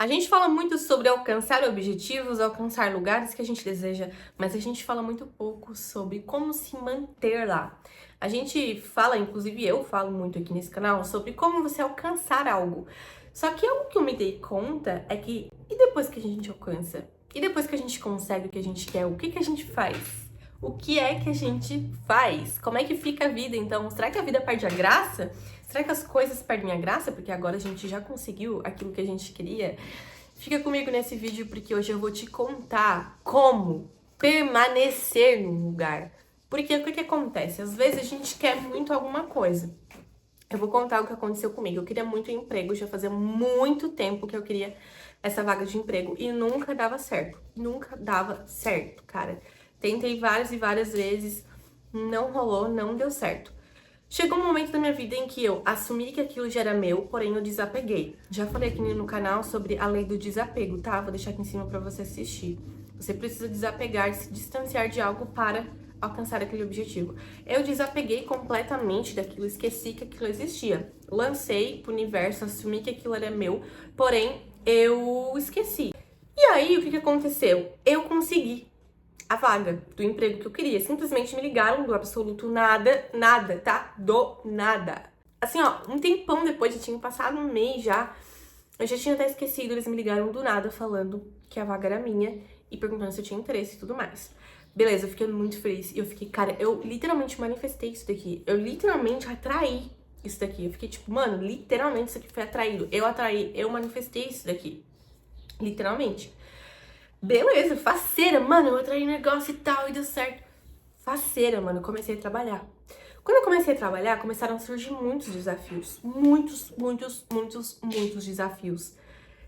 A gente fala muito sobre alcançar objetivos, alcançar lugares que a gente deseja, mas a gente fala muito pouco sobre como se manter lá. A gente fala, inclusive eu falo muito aqui nesse canal, sobre como você alcançar algo. Só que algo que eu me dei conta é que, e depois que a gente alcança? E depois que a gente consegue o que a gente quer, o que que a gente faz? O que é que a gente faz? Como é que fica a vida, então? Será que a vida perde a graça? Será que as coisas perdem a graça? Porque agora a gente já conseguiu aquilo que a gente queria? Fica comigo nesse vídeo porque hoje eu vou te contar como permanecer num lugar. Porque o que acontece? Às vezes a gente quer muito alguma coisa. Eu vou contar o que aconteceu comigo. Eu queria muito emprego, já fazia muito tempo que eu queria essa vaga de emprego e nunca dava certo. Nunca dava certo, cara. Tentei várias e várias vezes, não rolou, não deu certo. Chegou um momento da minha vida em que eu assumi que aquilo já era meu, porém eu desapeguei. Já falei aqui no canal sobre a lei do desapego, tá? Vou deixar aqui em cima pra você assistir. Você precisa desapegar, se distanciar de algo para alcançar aquele objetivo. Eu desapeguei completamente daquilo, esqueci que aquilo existia. Lancei pro universo, assumi que aquilo era meu, porém eu esqueci. E aí, o que aconteceu? Eu consegui a vaga do emprego que eu queria. Simplesmente me ligaram do absoluto nada, nada, tá? Do nada. Assim, ó, um tempão depois, já tinha passado um mês já, eu já tinha até esquecido, eles me ligaram do nada falando que a vaga era minha e perguntando se eu tinha interesse e tudo mais. Beleza, eu fiquei muito feliz. E eu fiquei, cara, eu literalmente manifestei isso daqui. Eu literalmente atraí isso daqui. Eu fiquei tipo, mano, literalmente isso aqui foi atraído. Eu atraí, eu manifestei isso daqui. Literalmente. Beleza, faceira, mano, eu atraí negócio e tal, e deu certo. Faceira, mano, eu comecei a trabalhar. Quando eu comecei a trabalhar, começaram a surgir muitos desafios. Muitos desafios.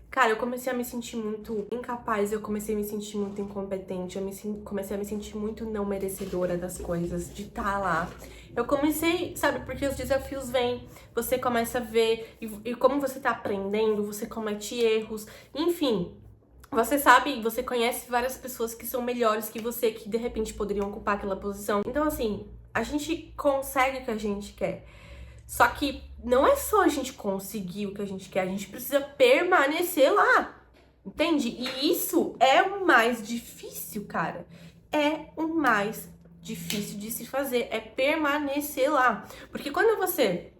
Cara, eu comecei a me sentir muito incapaz, eu comecei a me sentir muito incompetente, comecei a me sentir muito não merecedora das coisas, de estar lá. Eu comecei, sabe, porque os desafios vêm, você começa a ver, e como você tá aprendendo, você comete erros, enfim. Você sabe, você conhece várias pessoas que são melhores que você, que de repente poderiam ocupar aquela posição. Então, assim, a gente consegue o que a gente quer. Só que não é só a gente conseguir o que a gente quer, a gente precisa permanecer lá. Entende? E isso é o mais difícil, cara. É o mais difícil de se fazer, é permanecer lá. Porque quando você...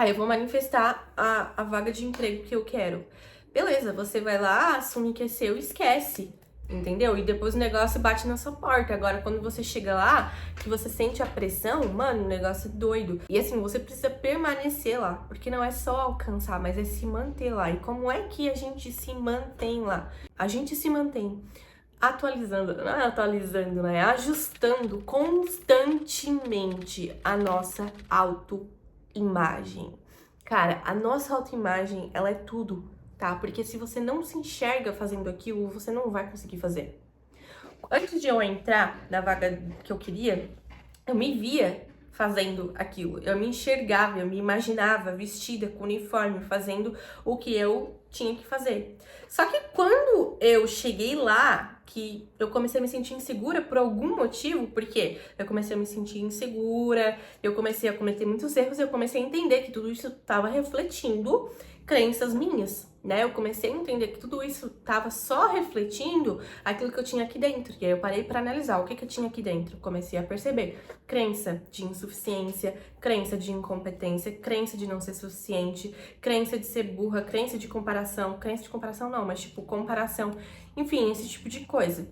eu vou manifestar a vaga de emprego que eu quero. Beleza, você vai lá, assume que é seu e esquece, entendeu? E depois o negócio bate na sua porta. Agora, quando você chega lá, que você sente a pressão, mano, o negócio é doido. E assim, você precisa permanecer lá, porque não é só alcançar, mas é se manter lá. E como é que a gente se mantém lá? A gente se mantém atualizando, não é atualizando, né? Ajustando constantemente a nossa autoimagem. Cara, a nossa autoimagem, ela é tudo, tá? Porque se você não se enxerga fazendo aquilo, você não vai conseguir fazer. Antes de eu entrar na vaga que eu queria, eu me via fazendo aquilo. Eu me enxergava, eu me imaginava vestida com uniforme, fazendo o que eu tinha que fazer. Só que quando eu cheguei lá, que eu comecei a me sentir insegura por algum motivo, porque eu comecei a me sentir insegura, eu comecei a cometer muitos erros, eu comecei a entender que tudo isso estava refletindo crenças minhas, né? Eu comecei a entender que tudo isso tava só refletindo aquilo que eu tinha aqui dentro. E aí eu parei para analisar o que eu tinha aqui dentro. Comecei a perceber crença de insuficiência, crença de incompetência, crença de não ser suficiente, crença de ser burra, crença de comparação não, mas tipo comparação, enfim, esse tipo de coisa.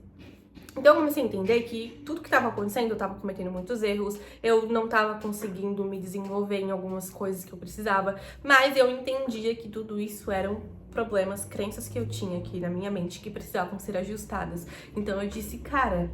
Então eu comecei a entender que tudo que estava acontecendo, eu estava cometendo muitos erros, eu não estava conseguindo me desenvolver em algumas coisas que eu precisava, mas eu entendia que tudo isso eram problemas, crenças que eu tinha aqui na minha mente que precisavam ser ajustadas. Então eu disse, cara,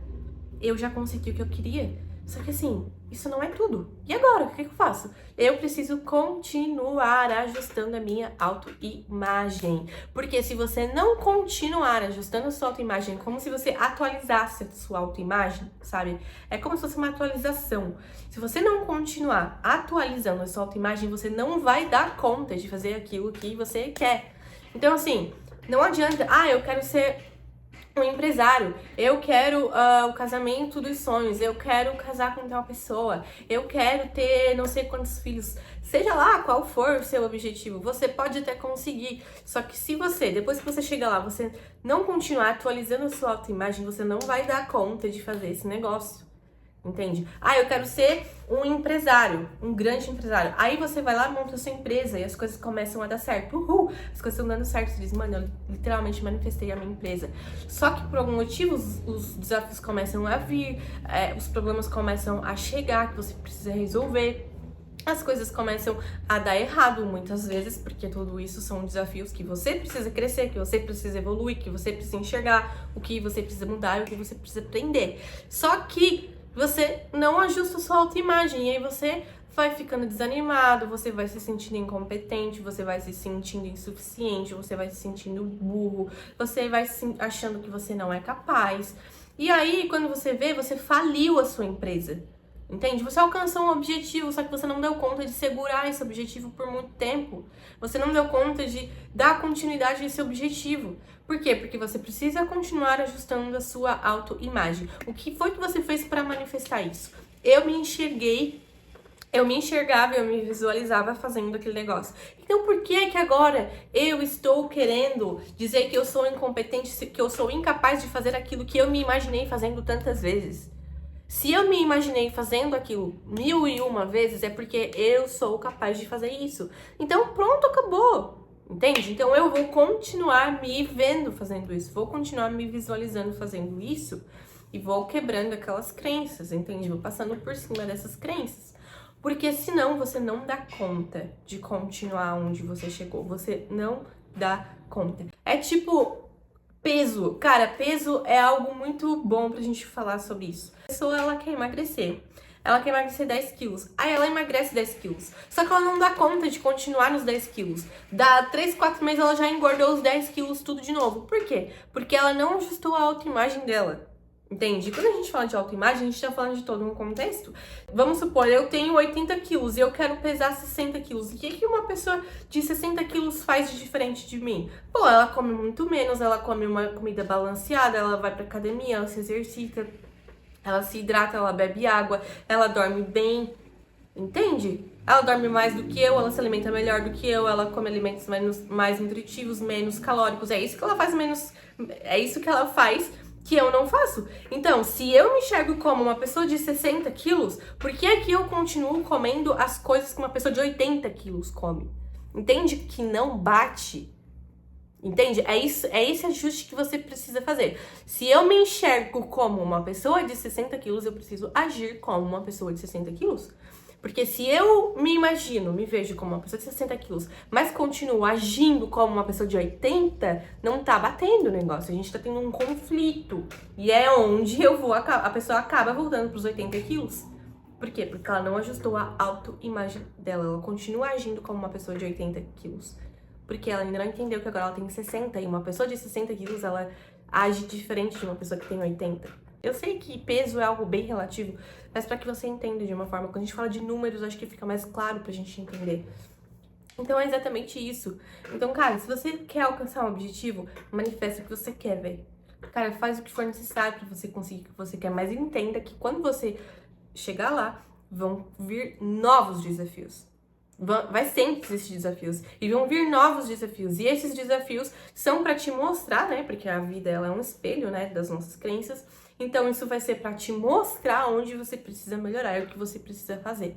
eu já consegui o que eu queria. Só que assim, isso não é tudo. E agora? O que eu faço? Eu preciso continuar ajustando a minha autoimagem. Porque se você não continuar ajustando a sua autoimagem, como se você atualizasse a sua autoimagem, sabe? É como se fosse uma atualização. Se você não continuar atualizando a sua autoimagem, você não vai dar conta de fazer aquilo que você quer. Então assim, não adianta, eu quero ser um empresário, eu quero o casamento dos sonhos, eu quero casar com tal pessoa, eu quero ter não sei quantos filhos, seja lá qual for o seu objetivo, você pode até conseguir, só que se você, depois que você chega lá, você não continuar atualizando a sua autoimagem, você não vai dar conta de fazer esse negócio. Entende? Ah, eu quero ser um empresário, um grande empresário. Aí você vai lá, monta a sua empresa e as coisas começam a dar certo. Uhul! As coisas estão dando certo. Você diz, mano, eu literalmente manifestei a minha empresa. Só que por algum motivo os desafios começam a vir, os problemas começam a chegar, que você precisa resolver. As coisas começam a dar errado muitas vezes, porque tudo isso são desafios que você precisa crescer, que você precisa evoluir, que você precisa enxergar, o que você precisa mudar e o que você precisa aprender. Só que você não ajusta a sua autoimagem e aí você vai ficando desanimado, você vai se sentindo incompetente, você vai se sentindo insuficiente, você vai se sentindo burro, você vai achando que você não é capaz. E aí, quando você vê, você faliu a sua empresa. Entende? Você alcançou um objetivo, só que você não deu conta de segurar esse objetivo por muito tempo. Você não deu conta de dar continuidade a esse objetivo. Por quê? Porque você precisa continuar ajustando a sua autoimagem. O que foi que você fez para manifestar isso? Eu me enxergava, eu me visualizava fazendo aquele negócio. Então, por que é que agora eu estou querendo dizer que eu sou incompetente, que eu sou incapaz de fazer aquilo que eu me imaginei fazendo tantas vezes? Se eu me imaginei fazendo aquilo 1001 vezes, é porque eu sou capaz de fazer isso. Então, pronto, acabou. Entende? Então, eu vou continuar me vendo fazendo isso. Vou continuar me visualizando fazendo isso. E vou quebrando aquelas crenças, entende? Vou passando por cima dessas crenças. Porque senão você não dá conta de continuar onde você chegou. Você não dá conta. É tipo peso. Cara, peso é algo muito bom pra gente falar sobre isso. A pessoa, ela quer emagrecer. Ela quer emagrecer 10 quilos. Aí ela emagrece 10 quilos. Só que ela não dá conta de continuar nos 10 quilos. Dá 3, 4 meses ela já engordou os 10 quilos tudo de novo. Por quê? Porque ela não ajustou a autoimagem dela. Entende? Quando a gente fala de autoimagem, a gente tá falando de todo um contexto. Vamos supor, eu tenho 80 quilos e eu quero pesar 60 quilos. O que uma pessoa de 60 quilos faz de diferente de mim? Pô, ela come muito menos, ela come uma comida balanceada, ela vai pra academia, ela se exercita, ela se hidrata, ela bebe água, ela dorme bem, entende? Ela dorme mais do que eu, ela se alimenta melhor do que eu, ela come alimentos mais nutritivos, menos calóricos. É isso que ela faz que eu não faço. Então, se eu me enxergo como uma pessoa de 60 quilos, por que é que eu continuo comendo as coisas que uma pessoa de 80 quilos come? Entende que não bate? Entende? É esse ajuste que você precisa fazer. Se eu me enxergo como uma pessoa de 60 quilos, eu preciso agir como uma pessoa de 60 quilos. Porque se eu me vejo como uma pessoa de 60 quilos, mas continuo agindo como uma pessoa de 80, não tá batendo o negócio. A gente tá tendo um conflito. E é onde a pessoa acaba voltando pros 80 quilos. Por quê? Porque ela não ajustou a autoimagem dela. Ela continua agindo como uma pessoa de 80 quilos. Porque ela ainda não entendeu que agora ela tem 60. E uma pessoa de 60 quilos, ela age diferente de uma pessoa que tem 80. Eu sei que peso é algo bem relativo, mas para que você entenda de uma forma, quando a gente fala de números, acho que fica mais claro pra gente entender. Então é exatamente isso. Então, cara, se você quer alcançar um objetivo, manifesta o que você quer, velho. Cara, faz o que for necessário pra você conseguir o que você quer, mas entenda que quando você chegar lá, vão vir novos desafios. Vai sempre existir desafios e vão vir novos desafios, e esses desafios são para te mostrar, né, porque a vida ela é um espelho, né, das nossas crenças, então isso vai ser para te mostrar onde você precisa melhorar e o que você precisa fazer,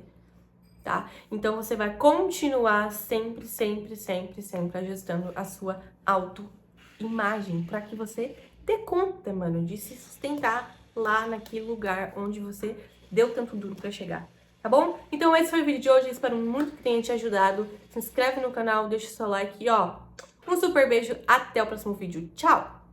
tá? Então você vai continuar sempre ajustando a sua autoimagem para que você dê conta, mano, de se sustentar lá naquele lugar onde você deu tanto duro para chegar. Tá bom? Então esse foi o vídeo de hoje, espero muito que tenha te ajudado. Se inscreve no canal, deixa o seu like e ó, um super beijo, até o próximo vídeo. Tchau!